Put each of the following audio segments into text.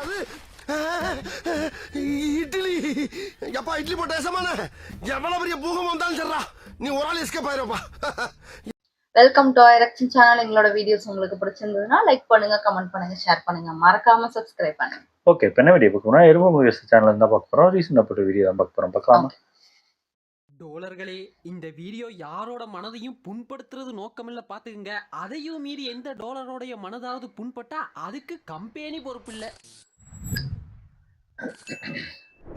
அது இட்லி. எப்பா இட்லி போட்ட ஏசமான எவ்வளவு பெரிய பூகம் வந்தாலும் சரிடா, நீ ஒரு ஆள் எஸ்கேப் ஆயிருப்பா. வெல்கம் டு ஐரக்ஷன் சேனல். எங்களோட வீடியோஸ் உங்களுக்கு பிடிச்சிருந்ததுன்னா லைக் பண்ணுங்க, கமெண்ட் பண்ணுங்க, ஷேர் பண்ணுங்க, மறக்காம சப்ஸ்கிரைப் பண்ணுங்க. ஓகே, இப்போ என்ன வீடியோ பார்க்கணும்? எருமை மூவிஸ் சேனல் தான் பார்க்க போகிறோம். ரீசெண்டாக போட்ட வீடியோ தான் பார்க்க போகிறோம். பார்க்கலாமா? டோலர்களே, இந்த வீடியோ யாரோட மனதையும் புண்படுத்துறது நோக்கமில்ல பாத்துக்குங்க. அதையும் மீறி எந்த டோலரோடைய மனதாவது புண்பட்டா அதுக்கு கம்பெனி பொறுப்பு இல்ல.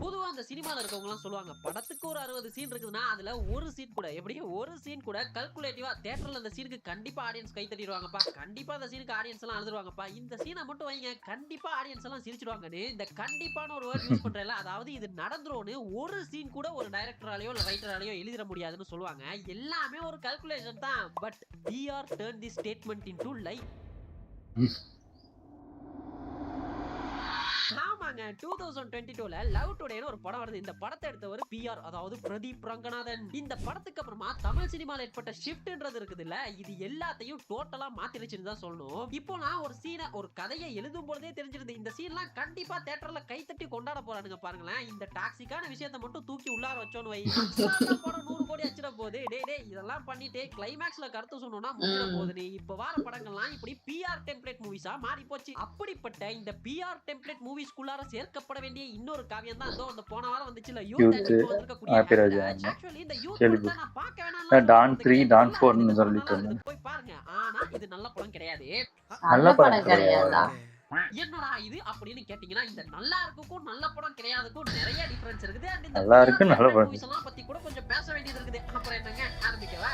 பொதுவா அந்த சினிமால இருக்கவங்க எல்லாம் சொல்லுவாங்க, படத்துக்கு ஒரு 60 சீன் இருக்குதுன்னா அதுல ஒரு சீன் கூட கல்குலேட்டிவா தியேட்டர்ல அந்த சீனுக்கு கண்டிப்பா ஆடியன்ஸ் கை தட்டிடுவாங்கப்பா, கண்டிப்பா அந்த சீனுக்கு ஆடியன்ஸ் எல்லாம் அழுதுருவாங்கப்பா, இந்த சீனை மட்டும் வைங்க கண்டிப்பா ஆடியன்ஸ் எல்லாம் சிரிச்சிடுவாங்கன்னு இந்த கண்டிப்பான ஒரு வேர்ட் யூஸ் பண்றேன்ல, அதாவது இது நடந்துரும்னு ஒரு சீன் கூட ஒரு டைரக்டராலயோ இல்ல ரைட்டராலயோ எழுதிட முடியாதுன்னு சொல்லுவாங்க. எல்லாமே ஒரு கல்குலேஷன் தான். But PR turned this statement into life. ஆமாங்க, 2022ல லவ் டுடேன்னு ஒரு படம் வருது. இந்த படத்தை எடுத்தவர் PR, அதாவது பிரதீப் ரங்கநாதன். இந்த படத்துக்கு அப்புறமா தமிழ் சினிமால ஏற்பட்ட ஷிஃப்ட்ன்றது இருக்குதுல்ல, இது எல்லாத்தையும் டோட்டலா மாத்திருச்சுன்னு தான் சொல்லணும். இப்போ நான் ஒரு கதையை எழுதும் பொழுதே தெரிஞ்சிருது, இந்த சீன்லாம் கண்டிப்பா தியேட்டர்ல கைத்தட்டி கொண்டாட போறானுங்க பாருங்களேன். இந்த டாக்ஸிக்கான விஷயத்தை மட்டும் தூக்கி உள்ளார வச்சோன்னு வை, படம் 100 கோடி அச்சிட போகுது. டே இதெல்லாம் பண்ணிட்டு கிளைமேக்ஸ்ல கருத்து சொன்னோம்னா முடிச்சிட போகுது. நீ இப்ப வார படங்கள்லாம் இப்படி PR டெம்ப்ளேட் மூவிஸா மாறி போச்சு. அப்படிப்பட்ட இந்த PR டெம்ப்ளேட் மூவிஸ்குள்ளார சேர்க்கப்பட வேண்டிய இன்னொரு காவியம் தான் அந்த போன வாரம் வந்துச்சுல, யூத். ஆக்சுவலி இந்த யூத் நான் பார்க்க வேணாம், டான் 3 டான் 4 ன்னு சொல்லிட்டு இருந்தேன், போய் பாருங்க. ஆனா இது நல்ல படம் கிடையாது. நல்ல படம் கிடையாதா? என்னடா இது அப்படின்னு கேட்டீங்கன்னா, இந்த நல்லா இருக்குக்கும் நல்ல படம் கிடையாதுக்கும் நிறைய டிஃபரன்ஸ் இருக்குது. அண்ட் இந்த நல்லா இருக்கு நல்ல படம் மூவிஸ்லாம் பத்தி கூட கொஞ்சம் பேச வேண்டியது இருக்குது. அப்புறம் என்னங்க ஆரம்பிக்கவா?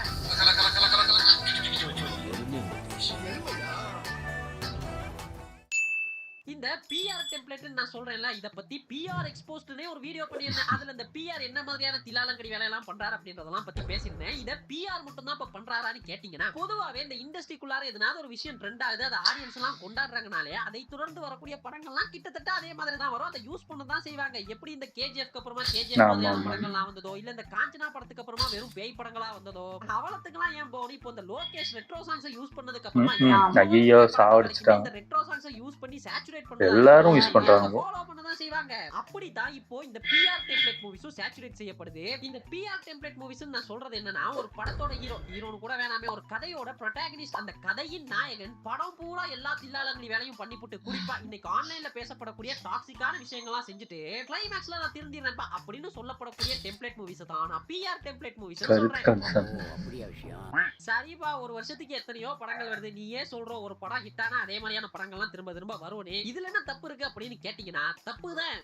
இந்த PR டெம்ப்ளேட் நான் சொல்றேன்ல, இத பத்தி PR எக்ஸ்போஸ்ட்னே ஒரு வீடியோ பண்ணிருந்தேன். அதுல இந்த PR என்ன மாதிரியான திலாலங்கடி வேலை எல்லாம் பண்றாரு அப்படின்றதெல்லாம் பத்தி பேசியிருந்தேன். இத PR மட்டும் தான் இப்ப பண்றாரான்னு கேட்டீங்கன்னா, பொதுவாவே இந்த இண்டஸ்ட்ரிக்குள்ளார எதனாவது ஒரு விஷயம் ட்ரெண்ட் ஆகுது, அது ஆடியன்ஸ் எல்லாம் கொண்டாடுறாங்கனாலே அதை தொடர்ந்து வரக்கூடிய படங்கள்லாம் கிட்டத்தட்ட அதே மாதிரி தான் வரும். அதை யூஸ் பண்ண தான் செய்வாங்க. எப்படி இந்த KGF அப்புறமா KGF மாதிரியான படங்கள்லாம் வந்ததோ, இல்ல இந்த காஞ்சனா படத்துக்கு அப்புறமா வெறும் பேய் படங்களா வந்ததோ, அவலத்துக்குலாம் ஏன் போகணும். இப்போ இந்த லோகேஷ் ரெட்ரோ சாங்ஸ் யூஸ் பண்ணதுக்கு அப்புறமா ஐயோ சாவடிச்சிட்டாங்க. இந்த ரெட்ரோ சாங்ஸ் யூஸ் பண்ணி சேச்சுரேட் எல்லாரும் யூஸ் பண்றாங்க. ஃபாலோ பண்ண தான் செய்வாங்க. அப்படிதான் இப்போ இந்த PR டெம்ப்ளேட் மூவிஸும் சேச்சுரேட் செய்யப்படுது. இந்த PR டெம்ப்ளேட் மூவிஸ் நான் சொல்றது என்னன்னா, ஒரு படத்தோட ஹீரோன்னு கூட வேணாமே, ஒரு கதையோட ப்ரோட்டாகனிஸ்ட், அந்த கதையின் நாயகன் படம் பூரா எல்லா தில்லாலங்கடி வேலையும் பண்ணி போட்டு குறிப்பா இன்னைக்கு ஆன்லைன்ல பேசப்படக்கூடிய டாக்ஸிக்கான விஷயங்கள்லாம் செஞ்சுட்டு கிளைமேக்ஸ்ல நான் திருந்திறேன்ப்பா அப்படின்னு சொல்லப்படக்கூடிய டெம்ப்ளேட் மூவிஸ் தான் நான் PR டெம்ப்ளேட் மூவிஸ் சொல்றேன். சரிப்பா, ஒரு வருஷத்துக்கு எத்தனையோ படங்கள் வருது, நீயே சொல்ற ஒரு படம் ஹிட் ஆனா அதே மாதிரியான படங்கள்லாம் திரும்ப திரும்ப வருவனே, இதுல என்ன தப்பு இருக்கு அப்படின்னு கேட்டீங்கன்னா, தப்புதான்.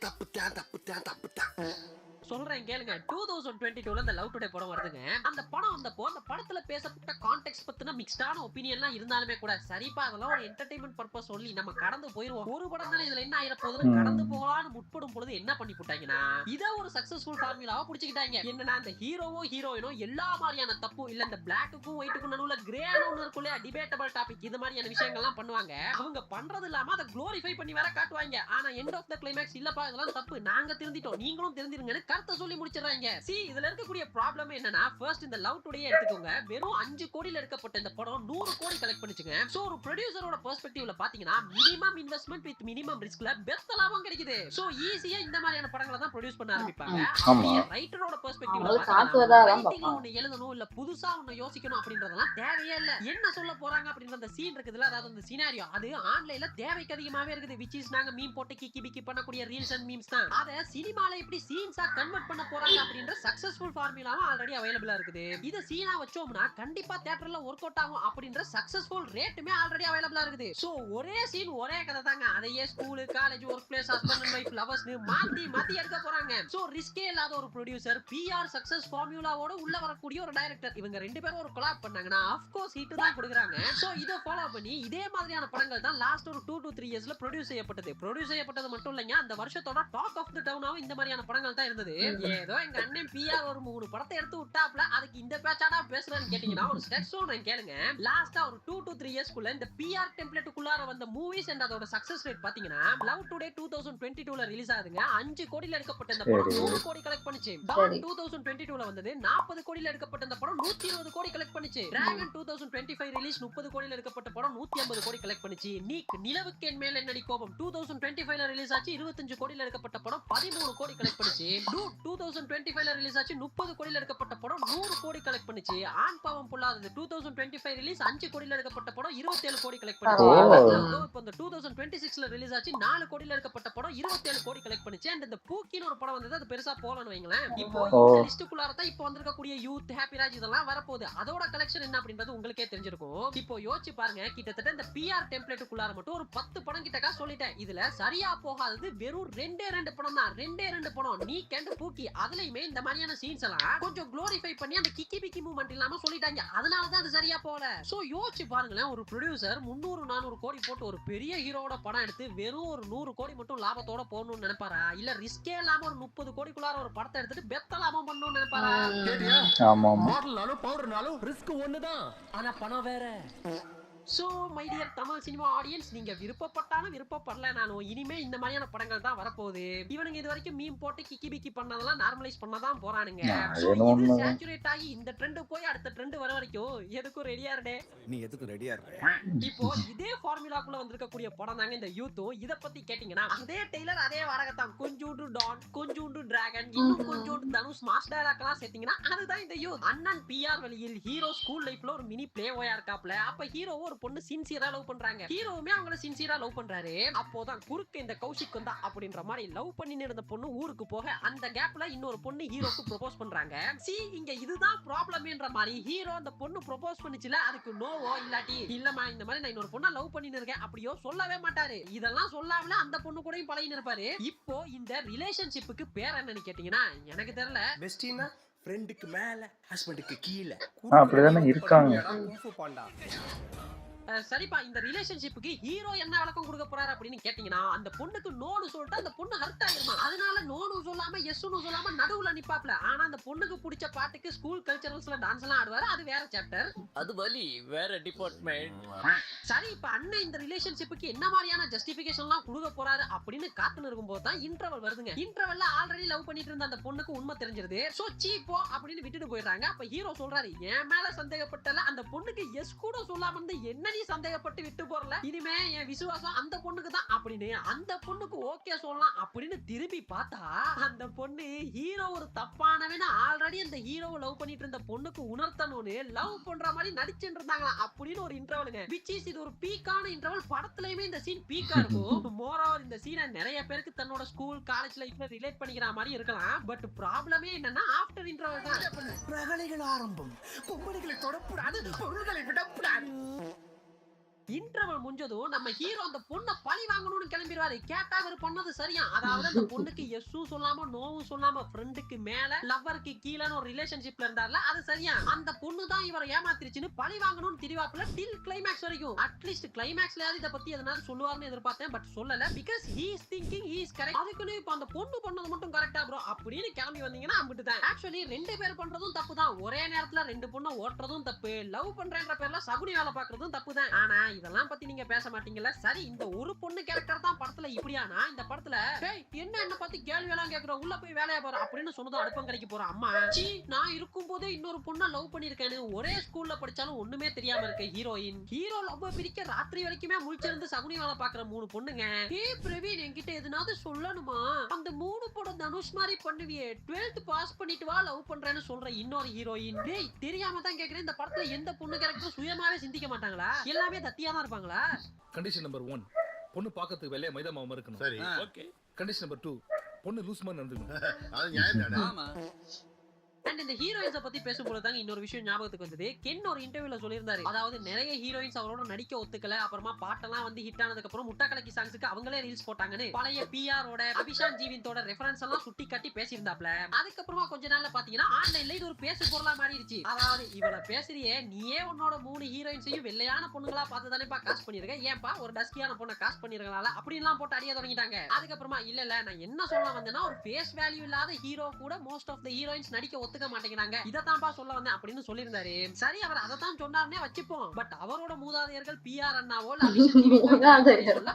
சொல்றேன் கேளுங்க. 2022ல இந்த லவ் டுடே படம் வருதுங்க. அந்த படம் வந்தப்போ அந்த படத்துல பேசப்பட்ட கான்டெக்ஸ்ட் பத்தின மிக்ஸ்டான ஒபினியன்லாம் இருந்தாலுமே கூட, சரிப்பா அதெல்லாம் ஒரு என்டர்டெயின்மெண்ட் பர்பஸ் சொல்லி நம்ம கடந்து போயிருவோம், ஒரு படம் தானே இதுல என்ன ஆயிர போகுதுன்னு கடந்து போகலான்னு முற்படும் பொழுது என்ன பண்ணி போட்டாங்கன்னா, இத ஒரு சக்சஸ்ஃபுல் ஃபார்முலாவா புடிச்சுக்கிட்டாங்க. என்னன்னா, இந்த ஹீரோவோ ஹீரோயினோ எல்லா மாதிரியான தப்பு இல்ல, இந்த பிளாக்குக்கும் ஒயிட்டுக்கும் நடுவுல கிரேன்னு ஒன்னு இருக்குல்ல, டிபேட்டபிள் டாபிக், இது மாதிரியான விஷயங்கள்லாம் பண்ணுவாங்க. அவங்க பண்றது இல்லாம அதை குளோரிஃபை பண்ணி வேற காட்டுவாங்க. ஆனா எண்ட் ஆஃப் த கிளைமேக்ஸ், இல்லப்பா இதெல்லாம் தப்பு, நாங்க திருந்திட்டோம், நீங்களும் திருந்திருங்கன்னு கருத்தை சொல்லி முடிச்சிடறாங்க. இதுல இருக்கக்கூடிய ப்ராப்ளம் என்னன்னா, ஃபர்ஸ்ட் இந்த லவ் டுடே எடுத்துக்கோங்க. வெறும் 5 கோடியில எடுக்கப்பட்ட இந்த படம் 100 கோடி கலெக்ட் பண்ணிச்சுங்க. சோ ஒரு ப்ரொடியூசரோட பெர்ஸ்பெக்டிவ்ல பாத்தீங்கன்னா, மினிமம் இன்வெஸ்ட்மென்ட் வித் மினிமம் ரிஸ்க்ல பெஸ்ட் லாபம் கிடைக்குது. சோ ஈஸியா இந்த மாதிரியான படங்களை தான் ப்ரொடியூஸ் பண்ண ஆரம்பிப்பாங்க. அப்படியே ரைட்டரோட பெர்ஸ்பெக்டிவ்ல பாத்தீங்கன்னா, ஒன்னு எழுதணும் இல்ல புதுசா ஒன்னு யோசிக்கணும் அப்படின்றதெல்லாம் தேவையே இல்ல. என்ன சொல்ல போறாங்க அப்படின்ற அந்த சீன் இருக்குதுல, அதாவது அந்த சினாரியோ, அது ஆன்லைன்ல தேவைக்கு அதிகமாவே இருக்குது. which is நாங்க மீம் போட்டு கிக்கி பிக்கி பண்ணக்கூடிய ரீல்ஸ் அண்ட் மீம்ஸ் தான். அத சினிமால எப்படி சீன்ஸா கன்வெர்ட் பண்ண போறாங்க அப்படின்ற சக்சஸ்ஃபுல் ஃபார்முலாவும் ஆல்ரெடி அவைலபிளா இருக்குது. இத சீனா வச்சோம்னா கண்டிப்பா தியேட்டர்ல வொர்க் அவுட் ஆகும் அப்படின்ற சக்சஸ்ஃபுல் ரேட்டுமே ஆல்ரெடி அவைலபிளா இருக்குது. சோ ஒரே சீன் ஒரே கதை தாங்க, அதையே school college work place husband and wife லவர்ஸ்னு மாத்தி எடுக்க போறாங்க. சோ ரிஸ்கே இல்லாத ஒரு ப்ரொடியூசர், PR சக்சஸ் ஃபார்முலாவோட உள்ள வரக்கூடிய ஒரு டைரக்டர், இவங்க ரெண்டு பேரும் ஒரு கொலாப் பண்ணாங்கன்னா ஆஃப் கோர்ஸ் ஹிட் தான் கொடுக்குறாங்க. சோ இத ஃபாலோ பண்ணி இதே மாதிரியான படங்கள் தான் லாஸ்ட் ஒரு 2 to 3 இயர்ஸ்ல ப்ரொடியூஸ் செய்யப்பட்டது மட்டும் இல்லைங்க, அந்த வருஷத்தோட டாக் ஆஃப் தி டவுனாவும் இந்த மாதிரியான படங்கள் தான் இருந்தது. ஏதோ எங்க அண்ணன் பிஆர் ஒரு 3 படத்தை எடுத்து விட்டாப்ல, அதுக்கு இந்த பேச்சாடா பேசுறான்னு கேட்டீங்கன்னா ஒரு ஸ்டெப் சொல்றேன் கேளுங்க. லாஸ்டா ஒரு 2 to 3 இயர்ஸ்க்குள்ள இந்த பிஆர் டெம்ப்ளேட்டுக்குள்ளார வந்த மூவிஸ் அண்ட் அதோட சக்சஸ் ரேட் பாத்தீங்கன்னா லவ் டுடே 2022ல ரிலீஸ் ஆகுதுங்க. 5 கோடியில எடுக்கப்பட்ட இந்த படம் 100 கோடி கலெக்ட் பண்ணுச்சு. டான் 2022ல வந்தது 40 கோடியில எடுக்கப்பட்ட இந்த படம் 120 கோடி கலெக்ட் பண்ணுச்சு. டிராகன் 2025 ரிலீஸ் 30 கோடியில எடுக்கப்பட்ட படம் 150 கோடி கலெக்ட் பண்ணுச்சு. நீக் நிலவுக்கு என் மேல் என்னடி கோபம் 2025ல ரிலீஸ் ஆச்சு 25 கோடியில எடுக்கப்பட்ட படம் 13 கோடி கலெக்ட் பண்ணுச்சு. டூட் 2025ல ரிலீஸ் ஆச்சு 30 கோடியில எடுக்கப்பட்ட படம் 100 கோடி கலெக்ட் பண்ணுச்சு. ஆண் பாவம் பொல்லாதது 2025 ரிலீஸ் 5 கோடியில எடுக்கப்பட்ட படம் 27 கோடி கலெக்ட் பண்ணுச்சு. இப்போ இந்த 2026ல ரிலீஸ் ஆச்சு 4 கோடியில எடுக்கப்பட்ட படம் 27 கோடி கலெக்ட் பண்ணுச்சு. அண்ட் இந்த பூக்கின்னு ஒரு படம் வந்தது, அது பெருசா போலன்னு வைங்களேன். இப்போ இந்த லிஸ்டுக்குள்ளார தான் இப்போ வந்திருக்கக்கூடிய யூத் ஹாப்பி ராஜ் இதெல்லாம் வரப்போகுது. அதோட கலெக்ஷன் என்ன அப்படின்றது உங்களுக்கே தெரிஞ்சிருக்கும். இப்போ யோசிச்சு பாருங்க, கிட்டத்தட்ட இந்த பிஆர் டெம்ப்ளேட்டுக்குள்ளார மட்டும் ஒரு 10 படம் கிட்டக்கா சொல்லிட்டேன். இதுல சரியா போகாதது வெறும் 2 படம் தான். 2 படம் நீ கேண்டு பூக்கி. அதுலயுமே இந்த மாதிரியான சீன்ஸ் எல்லாம் கொஞ்சம் குளோரிஃபை பண்ணி அந்த கிக்கி பிக்கி மூவ்மெண்ட் இல்லாம சொல்லிட்டாங்க. அதனாலதான் அது சரியா போல. சோ யோசிச்சு பாருங்களேன், ஒரு ப்ரொடியூசர் 300-400 கோடி போட்டு ஒரு பெரிய ஹீரோட படம் எடுத்து வெறும் ஒரு 100 கோடி மட்டும் லாபத்தோட போடணும்னு நினைப்பாரா? இல்ல ரிஸ்கே இல்லாம ஒரு 30 கோடிக்குள்ளார ஒரு படத்தை எடுத்துட்டு பெத்த லாபம் பண்ணணும்னு நினைப்பாரா? ஆமா மாடல்னாலும் பவுடர்னாலும் ரிஸ்க் ஒண்ணுதான், ஆனா பணம் வேற. So my dear Tamil cinema audience, நீங்க விருப்பப்பட்டாலும் விருப்பப்படலனாலும் இனிமே இந்த மாதிரியான படங்கள் தான் வரப்போகுது. இவனுங்க இது வரைக்கும் மீம் போட்டு கிக்கி பிக்கி பண்ணதெல்லாம் நார்மலைஸ் பண்ணதான் போறானுங்க. சோ இது சேச்சுரேட் ஆகி இந்த ட்ரெண்ட் போய் அடுத்த ட்ரெண்ட் வர வரைக்கும் எதுக்கும் ரெடியா இருடே. நீ எதுக்கும் ரெடியா இருக்க. இப்போ இதே ஃபார்முலாக்குள்ள வந்திருக்கக்கூடிய படம் தாங்க இந்த யூத்தும். இத பத்தி கேட்டீங்கன்னா அதே டெய்லர் அதே வாடகத்தான். கொஞ்சூண்டு டான், கொஞ்சூண்டு டிராகன், இன்னும் கொஞ்சூண்டு தனுஷ் மாஸ் டைலாக்லாம் சேர்த்தீங்கன்னா அதுதான் இந்த யூத். அண்ணன் பிஆர் வழியில் ஹீரோ ஸ்கூல் லைஃப்ல ஒரு மினி பிளே ஓயா இருக்காப்ல. அப்ப ஹீரோ ஒரு பொண்ணு சின்சியரா லவ் பண்றாங்க. ஹீரோவுமே அவங்கள சின்சியரா லவ் பண்றாரு. அப்போதான் குறுக்கு இந்த கௌஷிக் வந்தா அப்படின்ற மாதிரி லவ் பண்ணிட்டு இருந்த பொண்ணு ஊருக்கு போக அந்த கேப்ல இன்னொரு பொண்ணு ஹீரோக்கு ப்ரோபோஸ் பண்றாங்க. சி இங்க இதுதான் ப்ராப்ளம்ன்ற மாதிரி ஹீரோ அந்த பொண்ணு ப்ரோபோஸ் பண்ணிச்சுல, அதுக்கு நோவோ இல்லாட்டி இல்லமா இந்த மாதிரி நான் இன்னொரு பொண்ணை லவ் பண்ணிட்டு இருக்கேன் அப்படியோ சொல்லவே மாட்டாரு. இதெல்லாம் சொல்லாமல அந்த பொண்ணு கூடயும் பழகின்னு இருப்பாரு. இப்போ இந்த ரிலேஷன்ஷிப்புக்கு பேர் என்னன்னு கேட்டீங்கன்னா எனக்கு தெரியல. பெஸ்டினா ஃப்ரெண்டுக்கு மேல ஹஸ்பண்டுக்கு கீழ அப்படிதானே இருக்காங்க. சரிப்பா, இந்த ரிலேஷன்ஷிப்புக்கு ஹீரோ என்ன விளக்கம் கொடுக்க போறாரு அப்படின்னு கேட்டீங்கன்னா அந்த பொண்ணுக்கு நோனு சொல்லிட்டு அந்த பொண்ணு ஹர்ட் ஆயிருமா. அதனால நோனு சொல்லாம எஸ்னு சொல்லாம நடுவுல நிப்பாப்ல. ஆனா அந்த பொண்ணுக்கு பிடிச்ச பாட்டுக்கு ஸ்கூல் கல்ச்சரல்ஸ்ல டான்ஸ் எல்லாம் ஆடுவாரு. அது வேற சாப்டர், அது வலி வேற டிபார்ட்மெண்ட். சரி இப்ப அண்ணன் இந்த ரிலேஷன்ஷிப்புக்கு என்ன மாதிரியான ஜஸ்டிபிகேஷன் எல்லாம் கொடுக்க போறாரு அப்படின்னு காத்துன்னு இருக்கும்போது தான் இன்டர்வல் வருதுங்க. இன்டர்வல்ல ஆல்ரெடி லவ் பண்ணிட்டு இருந்த அந்த பொண்ணுக்கு உண்மை தெரிஞ்சிருது. சோ சீப்போ அப்படின்னு விட்டுட்டு போயிடுறாங்க. அப்ப ஹீரோ சொல்றாரு, என் மேல சந்தேகப்பட்டல அந்த பொண்ணுக்கு எஸ் கூட சொல்லாம இருந்து என்ன சந்தேகப்பட்டு விட்டு போறல, இனிமே என் விசுவாசம் அந்த பொண்ணுக்கு தான் அப்படின்னு அந்த பொண்ணுக்கு ஓகே சொல்லலாம் அப்படின்னு திரும்பி பார்த்தா அந்த பொண்ணு ஹீரோ ஒரு தப்பானவன் ஆல்ரெடி அந்த ஹீரோவை லவ் பண்ணிட்டு இருந்த பொண்ணுக்கு உணர்த்தணும்னு லவ் பண்ற மாதிரி நடிச்சுட்டு இருந்தாங்க அப்படின்னு ஒரு இன்டர்வலுங்க. விச் இஸ் இது ஒரு பீக்கான இன்டர்வல். படத்துலயுமே இந்த சீன் பீக்கா இருக்கும். மோரோவர் இந்த சீனை நிறைய பேருக்கு தன்னோட ஸ்கூல் காலேஜ் லைஃப்ல ரிலேட் பண்ணிக்கிற மாதிரி இருக்கலாம். பட் ப்ராப்ளமே என்னன்னா ஆஃப்டர் இன்டர்வல் தான் பிரகலைகள் ஆரம்பம். பொம்பளைகளை தொடக்கூடாது, பொருள்களை விடக்கூடாது. இன்டர்வல் முடிஞ்சதும் நம்ம ஹீரோ அந்த பொண்ணை பழி வாங்கணும்னு கிளம்பிடுவாரு. கேட்டா அவர் பண்ணது சரியா, அதாவது அந்த பொண்ணுக்கு எஸ்ஸும் சொல்லாம நோவும் சொல்லாம ஃப்ரெண்டுக்கு மேல லவ்வருக்கு கீழே ஒரு ரிலேஷன்ஷிப்ல இருந்தார்ல, அது சரியா. அந்த பொண்ணு தான் இவரை ஏமாத்திருச்சுன்னு பழி வாங்கணும்னு திரிவாப்புல டில் கிளைமேக்ஸ் வரைக்கும். அட்லீஸ்ட் கிளைமேக்ஸ்லயாவது இதை பத்தி எதனால சொல்லுவாருன்னு எதிர்பார்த்தேன். பட் சொல்லல. Because he is thinking he is correct. அதுக்குன்னு இப்ப அந்த பொண்ணு பண்ணது மட்டும் கரெக்டா ப்ரோ அப்படின்னு கிளம்பி வந்தீங்கன்னா அம்பிட்டுதான். ஆக்சுவலி 2 பேர் பண்றதும் தப்பு தான். ஒரே நேரத்துல 2 பொண்ணை ஓட்டுறதும் தப்பு. லவ் பண்றேன்ற பேர்ல சகுனி வேலை பாக்குறதும் தப்பு தான். ஆனா இதெல்லாம் பத்தி நீங்க பேச மாட்டீங்கல்ல. சரி இந்த ஒரு பொண்ணு கேரக்டர் தான் படத்துல இப்படியானா இந்த படத்துல என்ன பத்தி கேள்வி எல்லாம் கேக்குற, உள்ள போய் வேலையா போற அப்படின்னு சொன்னதும் அடுப்பங்கரைக்கு போற அம்மா, சீ நான் இருக்கும் போதே இன்னொரு பொண்ணை லவ் பண்ணிருக்கேன்னு ஒரே ஸ்கூல்ல படிச்சாலும் ஒண்ணுமே தெரியாம இருக்க ஹீரோயின். ஹீரோ லவ் பிரிக்க ராத்திரி வரைக்குமே முழிச்சிருந்து சகுனி வேலை பாக்குற 3 பொண்ணுங்க. பிரவீன் என்கிட்ட எதுனாவது சொல்லணுமா, அந்த 3 படம் தனுஷ் மாதிரி பண்ணுவியே 12th பாஸ் பண்ணிட்டு வா லவ் பண்றேன்னு சொல்ற இன்னொரு ஹீரோயின். டேய் தெரியாம தான் கேக்குறேன், இந்த படத்துல எந்த பொண்ணு கேரக்டர் சுயமாவே சிந்திக்க மாட்டாங்களா? எல்லாமே தத்தியா தான் இருப்பாங்க. கண்டிஷன் நம்பர் 1, பொண்ணு பார்க்கிறதுக்கு வெள்ளைய மைதா மாவு இருக்கணும். சரி ஓகே. கண்டிஷன் நம்பர் 2, பொண்ணு லூஸ் மாதிரி நடந்துக்கணும். அது நியாயம் தானே. ஆமா. And அண்ட் இந்த ஹீரோயின்ஸை பத்தி பேசும்போது தாங்க இன்னொரு விஷயம் ஞாபகத்துக்கு வந்தது. கென் ஒரு இன்டர்வியூல சொல்லியிருந்தாரு, அதாவது நிறைய ஹீரோயின்ஸ் அவரோட நடிக்க ஒத்துக்கல, அப்புறமா பாட்டெல்லாம் வந்து ஹிட் ஆனதுக்கு அப்புறம் முட்டா கலக்கி சாங்ஸ்க்கு அவங்களே ரீல்ஸ் போட்டாங்கன்னு பழைய பிஆரோட அபிஷான் ஜீவித்தோட ரெஃபரன்ஸ் எல்லாம் சுட்டி காட்டி பேசியிருந்தாப்ல. அதுக்கப்புறமா கொஞ்ச நாள்ல பாத்தீங்கன்னா ஆன்லைன்ல இது ஒரு பேசு பொருளா மாறிடுச்சு. அதாவது இவள பேசுறியே, நீயே உன்னோட 3 ஹீரோயின்ஸையும் வெள்ளையான பொண்ணுங்களா பார்த்து தானேப்பா காஸ்ட் பண்ணிருக்க, ஏன்பா ஒரு டஸ்கியான பொண்ணை காஸ்ட் பண்ணிருக்கனால அப்படின்லாம் போட்டு அடிய தொடங்கிட்டாங்க. அதுக்கப்புறமா இல்ல நான் என்ன சொல்ல வந்தேன்னா, ஒரு ஃபேஸ் வேல்யூ இல்லாத ஹீரோ கூட மோஸ்ட் ஆஃப் த ஹீரோயின்ஸ் நடிக்க ஒத்துக்க மாட்டேங்கிறாங்க, இதத்தான்ப்பா சொல்ல வந்தேன் அப்படின்னு சொல்லியிருந்தாரு. சரி, அவர் அதத்தான் சொன்னார்னே வச்சுப்போம். பட் அவரோட மூதாதையர்கள் பிஆர் அண்ணாவோ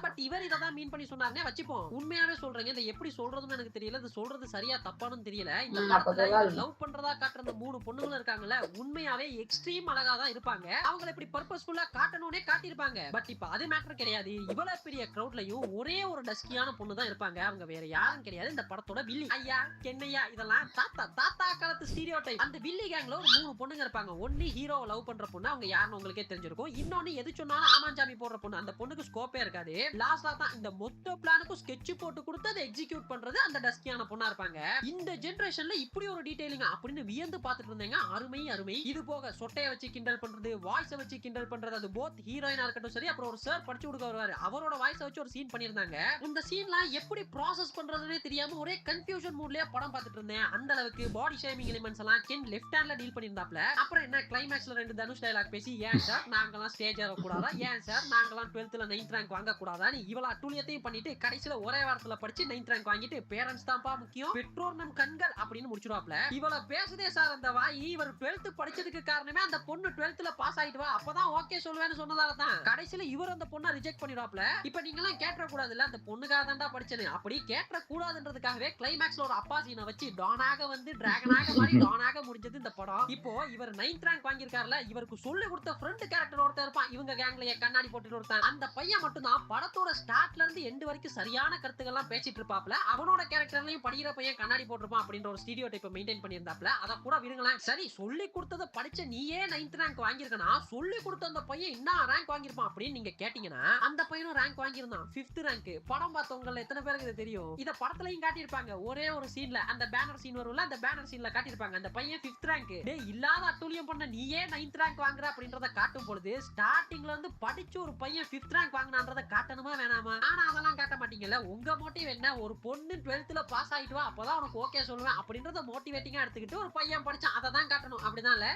பட் இவர் இததான் மீன் பண்ணி சொன்னார்னே வச்சுப்போம். உண்மையாவே சொல்றேங்க, இதை எப்படி சொல்றதுன்னு எனக்கு தெரியல, இது சொல்றது சரியா தப்பானு தெரியல. இந்த படத்துல லவ் பண்றதா காட்டுற அந்த 3 பொண்ணுங்களும் இருக்காங்கல்ல, உண்மையாவே எக்ஸ்ட்ரீம் அழகா தான் இருப்பாங்க. அவங்களை இப்படி பர்பஸ்ஃபுல்லா காட்டணும்னே காட்டியிருப்பாங்க. பட் இப்ப அது மேட்டர் கிடையாது. இவ்வளவு பெரிய கிரௌட்லயும் ஒரே ஒரு டஸ்கியான பொண்ணு தான் இருப்பாங்க, அவங்க வேற யாரும் கிடையாது. இந்த படத்தோட வில்லி ஐயா கென்னையா இதெல்லாம் தாத்தா காலத்து ஸ்டீரியோடைப். அந்த வில்லி கேங்ல ஒரு 3 பொண்ணுங்க இருப்பாங்க. ஒன்னு ஹீரோவை லவ் பண்ற பொண்ணு, அவங்க யாருன்னு உங்களுக்கே தெரிஞ்சிருக்கும். இன்னொன்னு எது சொன்னாலும் ஆமாஞ்சாமி போடுற பொண்ணு, அந்த பொண்ணுக்கு ஸ்கோப்பே இருக்காது. லாஸ்டா தான் இந்த மொத்த பிளானுக்கும் ஸ்கெட்ச் போட்டு கொடுத்து அதை எக்ஸிக்யூட் பண்றது அந்த டஸ்கியான பொண்ணா இருப்பாங்க. இந்த ஜெனரேஷன்ல இப்படி ஒரு டீடைலிங் அப்படின்னு வியந்து பார்த்துட்டு இருந்தேங்க. அருமை. இது போக சொட்டைய வச்சு கிண்டல் பண்றது, வாய்ஸை வச்சு கிண்டல் பண்றது, அது போத் ஹீரோயினா இருக்கட்டும் சரி, அப்புறம் ஒரு சார் படிச்சு கொடுக்க வருவாரு, அவரோட வாய்ஸை வச்சு ஒரு சீன் பண்ணிருந்தாங்க. இந்த சீன்லாம் எப்படி ப்ராசஸ் பண்றதுன்னே தெரியாம ஒரே கன்ஃபியூஷன் மூட்லயே படம் பார்த்துட்டு இருந்தேன். அந்த அளவுக்கு பாடி ஷேமிங் எலிமெண்ட்ஸ் எல்லாம் கென் லெஃப்ட் ஹேண்ட்ல டீல் பண்ணிருந்தாப்ல. அப்புறம் என்ன கிளைமேக்ஸ்ல 2 தனுஷ் டயலாக் பேசி, ஏன் சார் நாங்கலாம் ஸ்டேஜ் ஏற கூடாதா, ஏன் சார் நாங்கலாம் 12th 9th ரேங்க் வாங்க கூடாதான்னு இவ்வளவு அட்டூழியத்தையும் பண்ணிட்டு கடைசியில ஒரே வாரத்துல படிச்சு 9th ரேங்க் வாங்கிட்டு பேரண்ட்ஸ் தான்ப்பா முக்கியம், பெற்றோர் நம் கண்கள் அப்படின்னு முடிச்சுடுவாப்ல. இவள பேசுதே சார் அந்த வாய், இவர் 12th படிச்சதுக்கு காரணமே அந்த பொண்ணு 12th பாஸ் ஆயிட்டு வா அப்பதான் ஓகே சொல்லுவேன்னு சொன்னதால தான் கடைசியில இவர் அந்த பொண்ணை ரிஜெக்ட் பண்ணிடுவாப்ல. இப்ப நீங்க எல்லாம் கேட்ற கூடாதுல்ல, அந்த பொண்ணுக்காக தான்டா படிச்சேன்னு, அப்படி கேட்ற கூடாதுன்றதுக்காகவே கிளைமேக்ஸ்ல ஒரு அப்பா சீனை வச்சு டானாக வந்து டிராகனாக மாறி டானாக முடிஞ்சது இந்த படம். இப்போ இவர் 9th ரேங்க் வாங்கியிருக்காருல, இவருக்கு சொல்லி கொடுத்த ஃப்ரெண்ட் கேரக்டர் ஒருத்தர் இருப்பான், இவங்க கேங்லயே கண்ணாடி போட்டுட்டு ஒருத்தன். அந்த பையன் மட்டும் தான் படத்தோட ஸ்டார்ட்ல இருந்து எண்ட் வரைக்கும் சரியான கருத்துக்கள்லாம் பேசிட்டு இருப்பாப்ல. அவனோட கேரக்டர்லயும் படிக்கிற பையன் கண்ணாடி போட்டிருப்பான் அப்படின்ற ஒரு ஸ்டீரியோடைப்பை மெயின்டைன் பண்ணியிருந்தாப்ல. அதை கூட விடுங்களேன். சரி, சொல்லி கொடுத்ததை படிச்ச நீயே 9th ரேங்க் வாங்கியிருக்கனா, சொல்லி கொடுத்த அந்த பையன் என்ன ரேங்க் வாங்கியிருப்பான் அப்படின்னு நீங்க கேட்டீங்கன்னா, அந்த பையனும் ரேங்க் வாங்கியிருந்தான் 5th ரேங்க். படம் பார்த்தவங்க எத்தனை பேருக்கு இது தெரியும்? இத படத்துலயும் காட்டியிருப்பாங்க. ஒரே ஒரு சீன்ல அந்த பேனர் சீன் வரும்ல, அந்த பேனர் சீன்ல காட்டியிருப்பாங்க அந்த பையன் 5th ரேங்க். டேய், இல்லாத அட்டூழியம் பண்ண நீயே 9th ரேங்க் வாங்குற அப்படின்றத காட்டும் பொழுது ஸ்டார்டிங்ல இருந்து படிச்சு ஒரு பையன் 5th ரேங்க் வாங்கினான்றத காட்டணுமா வேணாமா? ஆனா அதெல்லாம் காட்ட மாட்டீங்கல்ல. உங்க மோட்டிவ் என்ன? ஒரு பொண்ணு 12th பாஸ் ஆயிட்டு வா அப்பதான் உனக்கு ஓகே சொல்லுவேன் அப்படின்றத மோட்டிவேட்டிங்கா எடுத்துக்கிட்டு ஒரு பையன் படிச்சான், அதை தான் காட்டணும். அப்படிதான்ல?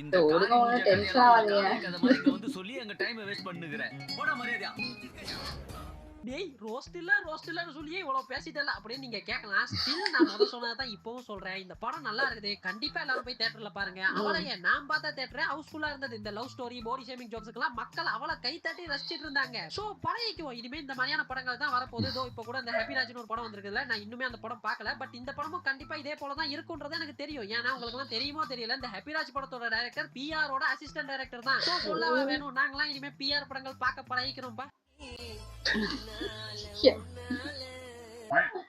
இந்த வந்து சொல்லி அங்க டைம் வேஸ்ட் பண்ணுகிறேன். போடா மரியாதையா. டேய், ரோஸ்ட் இல்லன்னு சொல்லி இவ்வளவு பேசிட்டல அப்படின்னு நீங்க கேட்கலாம். ஸ்டில் நான் முதல்ல சொன்னதான் இப்பவும் சொல்றேன், இந்த படம் நல்லா இருக்குது, கண்டிப்பா எல்லாரும் போய் தியேட்டர்ல பாருங்க. அவளையே நான் பார்த்த தியேட்டர் ஹவுஸ்ஃபுல்லா இருந்தது. இந்த லவ் ஸ்டோரி, பாடி ஷேமிங் ஜோக்ஸ்க்குலாம் மக்கள் அவளை கை தட்டி ரசிச்சிட்டு இருந்தாங்க. சோ பழையக்குவோம், இனிமே இந்த மாதிரியான படங்கள் தான் வரப்போகுது. இதோ இப்ப கூட இந்த ஹாப்பிராஜ்னு ஒரு படம் வந்திருக்குல்ல, நான் இன்னுமே அந்த படம் பார்க்கல. பட் இந்த படமும் கண்டிப்பா இதே போலதான் இருக்கும்ன்றது எனக்கு தெரியும். ஏன்னா உங்களுக்கு எல்லாம் தெரியுமோ தெரியல, இந்த ஹாப்பிராஜ் படத்தோட டைரக்டர் பிஆரோட அசிஸ்டன்ட் டைரக்டர் தான். சோ சொல்லவா வேணும், நாங்களாம் இனிமே பிஆர் படங்கள் பார்க்க பழகிக்கிறோம்பா.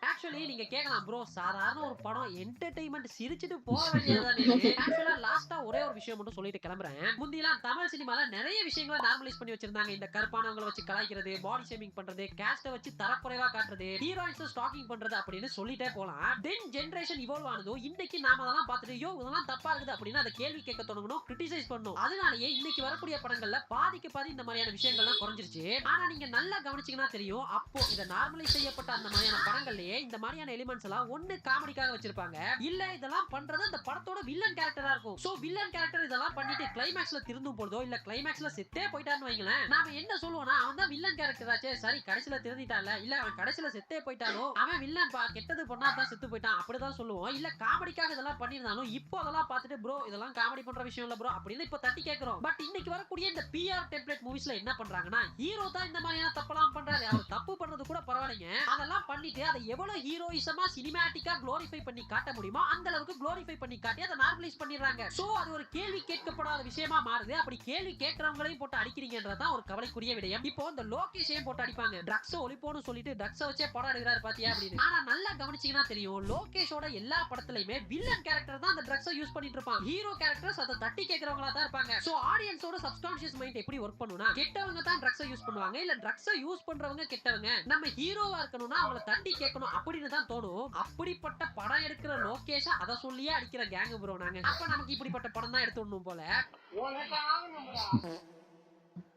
ஆக்சுவலி நீங்க கேட்கலாம், ப்ரோ சாதாரண ஒரு படம் என்டர்டெயின்மெண்ட் சிரிச்சிட்டு போக வேண்டியதுதானே. ஆக்சுவலா லாஸ்டா ஒரே ஒரு விஷயம் மட்டும் சொல்லிட்டு கிளம்புறேன். முந்திலாம் தமிழ் சினிமால நிறைய விஷயங்களை நார்மலைஸ் பண்ணி வச்சிருந்தாங்க. இந்த கருப்பானவங்களை வச்சு கலாய்க்கிறது, பாடி ஷேமிங் பண்றது, கேஸ்ட வச்சு தரக்குறைவா காட்டுறது, ஹீரோயின்ஸ் ஸ்டாக்கிங் பண்றது அப்படின்னு சொல்லிட்டே போலாம். தென் ஜெனரேஷன் இவால்வ் ஆனதோ இன்னைக்கு நாம அதெல்லாம் பார்த்துட்டு யோ இதெல்லாம் தப்பா இருக்குது அப்படின்னு அதை கேள்வி கேட்க தொடங்கணும், கிரிட்டிசைஸ் பண்ணணும். அதனாலேயே இன்னைக்கு வரக்கூடிய படங்கள்ல பாதிக்கு பாதி இந்த மாதிரியான விஷயங்கள்லாம் குறைஞ்சிருச்சு. ஆனா நீங்க நல்லா கவனிச்சீங்கன்னா தெரியும், அப்போ இதை நார்மலைஸ் செய்யப்பட்ட அந்த மாதிரியான படங்கள்லயே இந்த மாதிரியான எலிமெண்ட்ஸ் எல்லாம் ஒண்ணு காமெடிக்காக வச்சிருப்பாங்க, இல்ல இதெல்லாம் பண்றது அந்த படத்தோட வில்லன் கேரக்டரா இருக்கும். சோ வில்லன் கேரக்டர் இதெல்லாம் பண்ணிட்டு கிளைமேக்ஸ்ல திருந்தும் போறதோ இல்ல கிளைமேக்ஸ்ல செத்தே போயிட்டான்னு வைங்களேன், நாம என்ன சொல்லுவோம்னா அவன் தான் வில்லன் கேரக்டர் ஆச்சே, சரி கடைசியில திருந்திட்டான்ல, இல்ல அவன் கடைசியில செத்தே போயிட்டானோ அவன் வில்லன் பா, கெட்டது பண்ணா தான் செத்து போயிட்டான் அப்படிதான் சொல்லுவோம். இல்ல காமெடிக்காக இதெல்லாம் பண்ணிருந்தாலும் இப்போ அதெல்லாம் பார்த்துட்டு ப்ரோ இதெல்லாம் காமெடி பண்ற விஷயம் இல்ல ப்ரோ அப்படின்னு இப்ப தட்டி கேட்கிறோம். பட் இன்னைக்கு வரக்கூடிய இந்த பிஆர் டெம்ப்ளேட் மூவிஸ்ல என்ன பண்றாங்கன்னா, ஹீரோ தான் இந்த மாதிரியான தப்பெல்லாம் பண்றாரு, அவர் தப்பு பண்றது கூட பரவாயில்லைங்க, அதெல்லாம் பண்ணிட்டு அதை எவ்வளவு ஹீரோயிசமா சினிமேட்டிக்கா குளோரிஃபை பண்ணி காட்ட முடியுமோ அந்த அளவுக்கு குளோரிஃபை பண்ணி காட்டி அதை நார்மலைஸ் பண்ணிடுறாங்க. சோ அது ஒரு கேள்வி கேட்கப்படாத விஷயமா மாறுது. அப்படி கேள்வி கேட்கறவங்களையும் போட்டு அடிக்கிறீங்கன்றதான் ஒரு கவலைக்குரிய விடயம். இப்போ இந்த லோகேஷையும் போட்டு அடிப்பாங்க, ட்ரக்ஸ் ஒழிப்போன்னு சொல்லிட்டு ட்ரக்ஸ் வச்சே படம் எடுக்கிறாரு பாத்தியா அப்படின்னு. ஆனா நல்லா கவனிச்சீங்கன்னா தெரியும், லோகேஷோட எல்லா படத்துலயுமே வில்லன் கேரக்டர் தான் அந்த ட்ரக்ஸை யூஸ் பண்ணிட்டு இருப்பான், ஹீரோ கேரக்டர்ஸ் அதை தட்டி கேட்கறவங்களா தான் இருப்பாங்க. சோ ஆடியன்ஸோட சப்கான்ஷியஸ் மைண்ட் எப்படி ஒர்க் பண்ணுனா, கெட்டவங்க தான் ட்ரக்ஸை யூஸ் பண்ணுவாங்க, இல்ல ட்ரக்ஸை யூஸ் பண்றவங்க கெட்டவங்க, நம்ம ஹீரோவா இருக்கணும்னா அவங்கள தட்டி கேட்கணும் அப்படி அப்படின்னு தான் தோணும். அப்படிப்பட்ட படம் எடுக்கிற லோகேஷ அத சொல்லியே அடிக்கிற கேங் ப்ரோ நாங்க. அப்ப நமக்கு இப்படிப்பட்ட படம் தான் எடுத்துடணும் போல.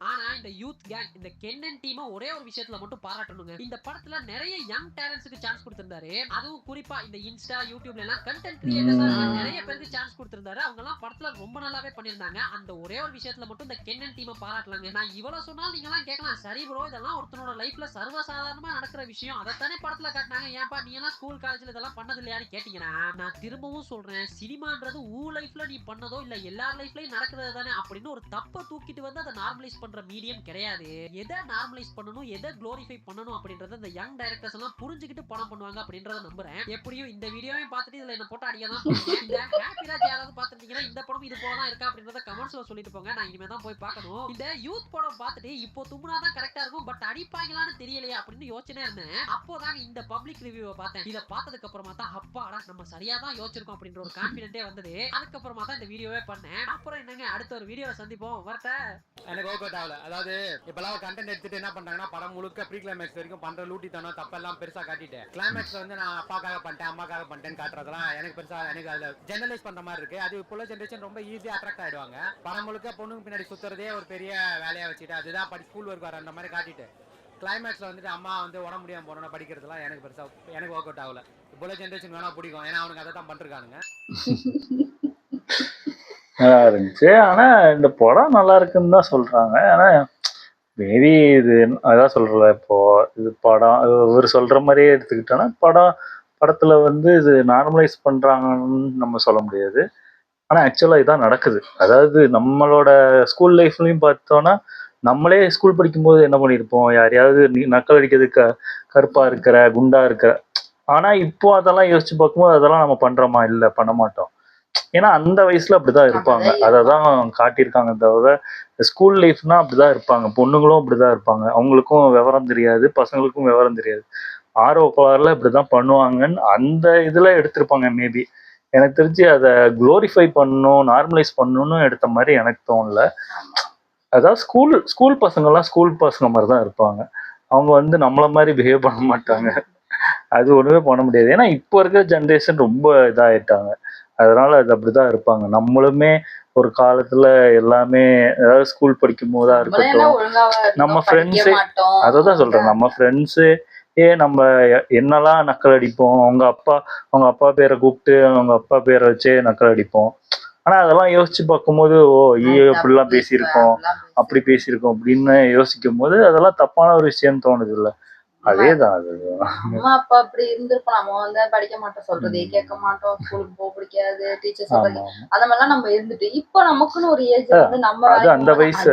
ஆனா இந்த யூத் கேங் இந்த கென்னன் டீம் ஒரே ஒரு விஷயத்துல மட்டும் பாராட்டணுங்க. இந்த படத்துல நிறைய யங் டேலண்ட்ஸ்க்கு சான்ஸ் கொடுத்திருந்தாரு. அதுவும் குறிப்பா இந்த இன்ஸ்டா யூடியூப்ல எல்லாம் கண்டென்ட் கிரியேட்டர்ஸா நிறைய பேருக்கு சான்ஸ் கொடுத்திருந்தாரு. அவங்க எல்லாம் படத்துல ரொம்ப நல்லாவே பண்ணிருந்தாங்க. அந்த ஒரே ஒரு விஷயத்துல மட்டும் இந்த கென்னன் டீமை பாராட்டலாங்க. நான் இவ்வளவு சொன்னாலும் நீங்க எல்லாம் கேட்கலாம், சரி ப்ரோ இதெல்லாம் ஒருத்தனோட லைஃப்ல சர்வசாதாரணமா நடக்கிற விஷயம், அதைத்தானே படத்துல காட்டினாங்க, ஏன்பா நீ எல்லாம் ஸ்கூல் காலேஜ்ல இதெல்லாம் பண்ணது இல்லையான்னு கேட்டீங்கன்னா, நான் திரும்பவும் சொல்றேன், சினிமான்றது ஊ லைஃப்ல நீ பண்ணதோ இல்ல எல்லார் லைஃப்லயும் நடக்கிறது தானே அப்படின்னு ஒரு தப்பை தூக்கிட்டு வந்து அதை நார்மலைஸ் பண்ற மீடியம் கிடையாது. எதை நார்மலைஸ் பண்ணணும், எதை க்ளோரிஃபை பண்ணணும் அப்படின்றத இந்த யங் டைரக்டர்ஸ் எல்லாம் புரிஞ்சுக்கிட்டு படம் பண்ணுவாங்க அப்படின்றத நம்புறேன். எப்படியும் இந்த வீடியோவையும் பார்த்துட்டு இதுல என்ன போட்டு அடிக்க தான் போறீங்க. இந்த ஹாப்பி ராஜ் யாராவது பார்த்துட்டீங்கன்னா இந்த படம் இது போல தான் இருக்கா அப்படின்றத கமெண்ட்ஸ்ல சொல்லிட்டு போங்க. நான் இனிமே தான் போய் பார்க்கணும். இந்த யூத் படம் பார்த்துட்டு இப்போ தும்முனா தான் கரெக்டா இருக்கும், பட் அடிப்பாங்களான்னு தெரியலையா அப்படின்னு யோசனை இருந்தேன். அப்போதான் இந்த பப்ளிக் ரிவ்யூவை பார்த்தேன். இதை பார்த்ததுக்கு அப்புறமா தான் அப்பாடா நம்ம சரியா தான் யோசிச்சிருக்கோம் அப்படின்ற ஒரு கான்பிடென்ட்டே வந்தது. அதுக்கப்புறமா தான் இந்த வீடியோவே பண்ணேன். அப்புறம் என்னங்க அடுத்த ஒரு வீடியோவை சந்திப்போம். வரட்ட எனக்கு ஓகே ஆகல. அதாவது இப்பெல்லாம் கண்டென்ட் எடுத்துட்டு என்ன பண்றாங்கன்னா படம் முழுக்க ப்ரீ கிளைமேக்ஸ் வரைக்கும் பண்ற லூட்டி தனம் தப்பெல்லாம் பெருசா காட்டிட்டு கிளைமேக்ஸ்ல வந்து நான் அப்பாக்காக பண்ணிட்டேன் அம்மாக்காக பண்ணிட்டேன்னு காட்டுறதெல்லாம் எனக்கு பெருசா எனக்கு அதுல ஜெனரலைஸ் பண்ற மாதிரி இருக்கு. அது இப்போ ஜெனரேஷன் ரொம்ப ஈஸியா அட்ராக்ட் ஆயிடுவாங்க. படம் முழுக்க பொண்ணுக்கு பின்னாடி சுத்துறதே ஒரு பெரிய வேலையா வச்சுட்டு அதுதான் ஸ்கூல் ஒர்க் வர அந்த மாதிரி காட்டிட்டு கிளைமேக்ஸ்ல வந்துட்டு அம்மா வந்து உடம்பு முடியாம போறோம்னா படிக்கிறதுலாம் எனக்கு பெருசா எனக்கு ஒர்க் அவுட் ஆகல. இப்போ ஜெனரேஷன் வேணா பிடிக்கும், ஏன்னா அவனுக்கு அதை தான் பண்றானுங்க. நல்லா இருந்துச்சு. ஆனா இந்த படம் நல்லா இருக்குன்னு தான் சொல்றாங்க. ஆனா மேபி இது அதான் சொல்றல, இப்போ இது படம் இவர் சொல்ற மாதிரியே எடுத்துக்கிட்டோன்னா படத்துல வந்து இது நார்மலைஸ் பண்றாங்கன்னு நம்ம சொல்ல முடியாது. ஆனா ஆக்சுவலா இதான் நடக்குது. அதாவது நம்மளோட ஸ்கூல் லைஃப்லயும் பார்த்தோம்னா நம்மளே ஸ்கூல் படிக்கும்போது என்ன பண்ணியிருப்போம், யாரையாவது நக்கல் அடிக்கிறதுக்கு கருப்பா இருக்கிற குண்டா இருக்கிற, ஆனா இப்போ அதெல்லாம் யோசிச்சு பார்க்கும்போது அதெல்லாம் நம்ம பண்றோமா? இல்லை, பண்ண மாட்டோம். ஏன்னா அந்த வயசுல அப்படிதான் இருப்பாங்க, அதை தான் காட்டியிருக்காங்க. தவிர ஸ்கூல் லைஃப்னா அப்படிதான் இருப்பாங்க, பொண்ணுங்களும் அப்படிதான் இருப்பாங்க. அவங்களுக்கும் விவரம் தெரியாது, பசங்களுக்கும் விவரம் தெரியாது. ஆர்வ கோளாறுல இப்படிதான் பண்ணுவாங்கன்னு அந்த இதுல எடுத்திருப்பாங்க. மேபி எனக்கு தெரிஞ்சு அதை குளோரிஃபை பண்ணணும், நார்மலைஸ் பண்ணணும்னு எடுத்த மாதிரி எனக்கு தோணல. அதாவது ஸ்கூல் பசங்கள்லாம் ஸ்கூல் பசங்க மாதிரி தான் இருப்பாங்க. அவங்க வந்து நம்மள மாதிரி பிஹேவ் பண்ண மாட்டாங்க. அது ஒண்ணுமே பண்ண முடியாது. ஏன்னா இப்போ இருக்கிற ஜென்ரேஷன் ரொம்ப இதாயிட்டாங்க. அதனால அது அப்படிதான் இருப்பாங்க. நம்மளுமே ஒரு காலத்துல எல்லாமே அதாவது ஸ்கூல் படிக்கும் போதா இருக்கட்டும், நம்ம ஃப்ரெண்ட்ஸு அததான் சொல்றேன், நம்ம ஃப்ரெண்ட்ஸு நம்ம என்னெல்லாம் நக்கல் அடிப்போம். அவங்க அப்பா பேரை கூப்பிட்டு அவங்க அப்பா பேரை வச்சே நக்கல் அடிப்போம். ஆனா அதெல்லாம் யோசிச்சு பார்க்கும்போது அப்படிலாம் பேசியிருக்கோம், அப்படி பேசியிருக்கோம் அப்படின்னு யோசிக்கும் போது அதெல்லாம் தப்பான ஒரு விஷயம் தோணுது இல்ல. அதேதான் அது. அம்மா அப்பா அப்படி இருந்திருப்போம், நம்ம வந்து படிக்க மாட்டோம், சொல்றதே கேட்க மாட்டோம், ஸ்கூலுக்கு போக பிடிக்காது, டீச்சர் சொல்றது அந்த மாதிரிலாம் நம்ம இருந்துட்டு இப்போ நமக்குன்னு ஒரு ஏஜ் வந்து நம்ம அந்த வயசு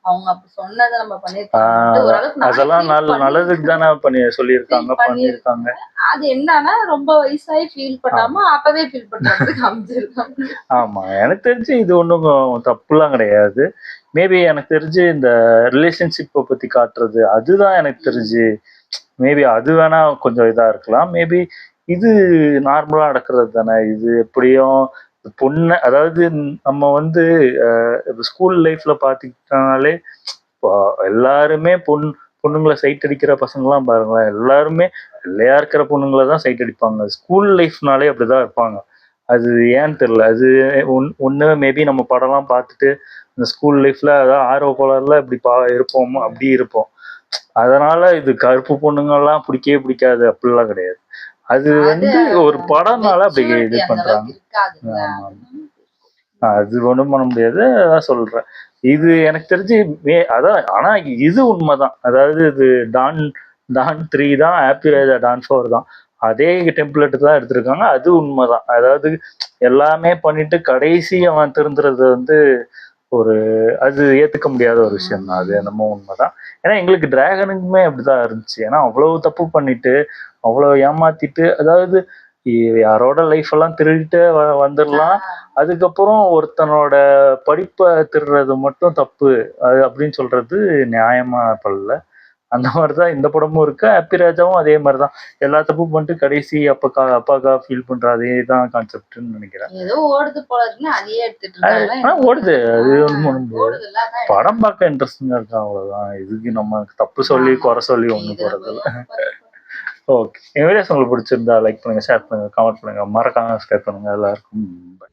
அவங்க அப்படி சொன்னதை நம்ம பண்ணிருக்கோம். அதெல்லாம் நல்லதுக்கு தானே சொல்லியிருக்காங்க, பண்ணிருக்காங்க. அது என்னன்னா ரொம்ப வயசாகி ஃபீல் பண்ணாம அப்பவே ஃபீல் பண்றதுக்கு அமைஞ்சிருக்காங்க. ஆமா, எனக்கு தெரிஞ்சு இது ஒன்றும் தப்புலாம் கிடையாது. மேபி எனக்கு தெரிஞ்சு இந்த ரிலேஷன்ஷிப்பை பத்தி காட்டுறது அதுதான் எனக்கு தெரிஞ்சு மேபி அது வேணா கொஞ்சம் இதா இருக்கலாம். மேபி இது நார்மலா நடக்கிறது தானே. இது எப்படியும் பொண்ணு அதாவது நம்ம வந்து ஸ்கூல் லைஃப்ல பாத்துக்கிட்டனாலே இப்போ எல்லாருமே பொண்ணுங்களை சைட் அடிக்கிற பசங்களாம் பாருங்களேன், எல்லாருமே வெள்ளையா இருக்கிற பொண்ணுங்களை தான் சைட் அடிப்பாங்க. ஸ்கூல் லைஃப்னாலே அப்படிதான் இருப்பாங்க. அது ஏன்னு தெரியல. அது ஒன்று மேபி நம்ம படம்லாம் பார்த்துட்டு இந்த ஸ்கூல் லைஃப்ல அதாவது ஆர்வ கோளாறுல இப்படி இருப்போமோ அப்படி இருப்போம். அதனால இது கருப்பு பொண்ணுங்கள்லாம் பிடிக்கவே பிடிக்காது அப்படிலாம் கிடையாது. அது வந்து ஒரு படம்னால அப்படி இது பண்றாங்க. அது ஒன்றும் பண்ண முடியாது, அதான் சொல்றேன். இது எனக்கு தெரிஞ்சு அதான். ஆனா இது உண்மைதான். அதாவது இது டான் 3 தான், ஹாப்பி ராஜா டான் 4 தான். அதே டெம்ப்ளேட் தான் எடுத்திருக்காங்க. அது உண்மைதான். அதாவது எல்லாமே பண்ணிட்டு கடைசி அவன் திருந்துறது வந்து அது ஏத்துக்க முடியாத ஒரு விஷயம் தான். அது என்னமோ உண்மைதான். ஏன்னா எங்களுக்கு டிராகனுக்குமே அப்படிதான் இருந்துச்சு. ஏன்னா அவ்வளவு தப்பு பண்ணிட்டு அவ்வளவு ஏமாத்திட்டு, அதாவது யாரோட லைஃப் எல்லாம் திருடிட்டு வந்துடலாம், அதுக்கப்புறம் ஒருத்தனோட படிப்பை திருடுறது மட்டும் தப்பு அது அப்படின்னு சொல்றது நியாயமா படல. அந்த மாதிரிதான் இந்த படமும் இருக்கு. ஹாப்பி ராஜாவும் அதே மாதிரிதான் எல்லா தப்பும் பண்ணிட்டு கடைசி அப்பாக்கா ஃபீல் பண்ற அதே தான் கான்செப்ட்னு நினைக்கிறேன். ஏதோ ஓடுது போல இருக்குன்னு அதையே எடுத்துட்டு ஓடுது. அது ஒண்ணும் படம் பார்க்க இன்ட்ரெஸ்டிங்கா இருக்கு, அவ்வளவுதான். இதுக்கு நம்ம தப்பு சொல்லி குறை சொல்லி ஒண்ணும் போறது இல்லை. ஓகே. என் வீடியோஸ் உங்களுக்கு பிடிச்சிருந்தா லைக் பண்ணுங்க, ஷேர் பண்ணுங்க, கமெண்ட் பண்ணுங்க, மறக்காம சப்ஸ்கிரைப் பண்ணுங்க. எல்லாருக்கும் bye.